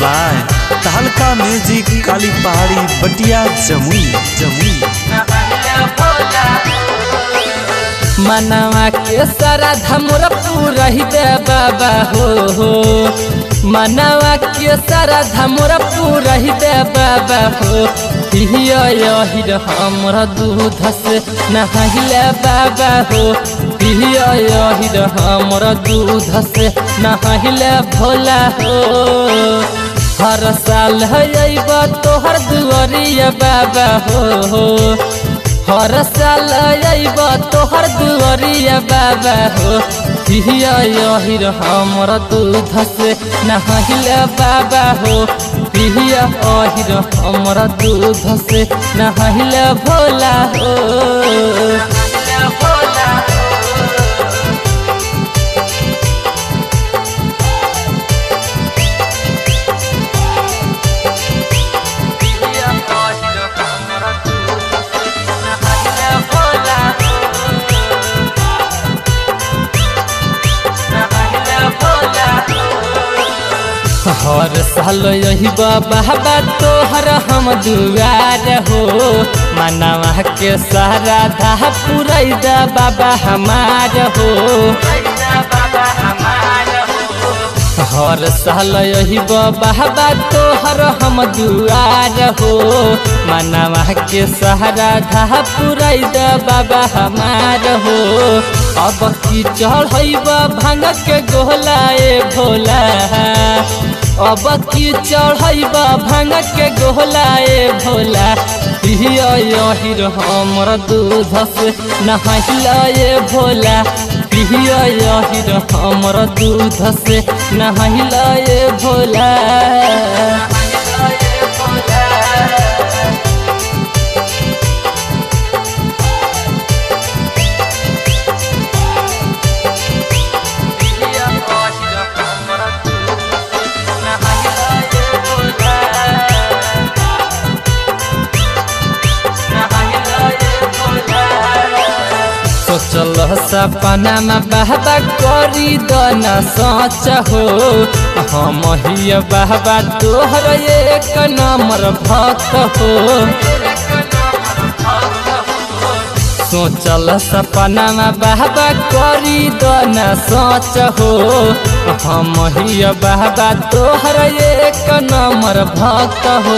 By तहलका music काली पहाड़ी बटिया जमुई मनवा के सारा धमुर पूरा ही दे बाबा हो मनवा के सारा धमुर पूरा ही दे बाबा हो हिर हमर दूध से नहाइले बाबा हो हिर हमर दूध से नहाइले भोला हो हर साल अइब तोहर दुआरिया बाबा हो हर साल अइब तोहर दुआरिया बाबा हो हिर हमर दूध से नहाइले बाबा हो हिर हमर दूध से नहाइले भोला हो हर साल यही बाबा तोहर हम दुआर हो मनवा के सारा धा पुरई दा बाबा हमार हो हर साल यही बाबा तोहर हम दुआर हो मनवा के सारा धा पुरई दा बाबा हमार हो अब की चढ़ब भांग के गोला भोला अब की चढ़ब भांग के गोला भोला हिर हमर दूध से नहाइले भोला हिर हमर दूध से नहाइले भोला सोचल सपना में बाबा करी दना सच हो हम ही बाबा तोहर एक नंबर भक्त हो सोचल सपना में बाबा करी दना सच हो हम ही बाबा तोहर एक नंबर भक्त हो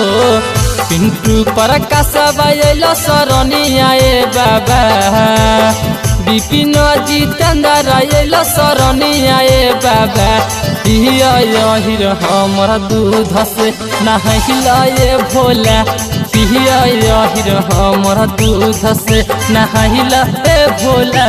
पिंटू पर कसबैल सरनी आए बाबा विपिन जितेंद्र आयल सरनी आए बाबा हिर हमर दूध से नहाइले भोला हिर हमर दूध से नहाइले भोला।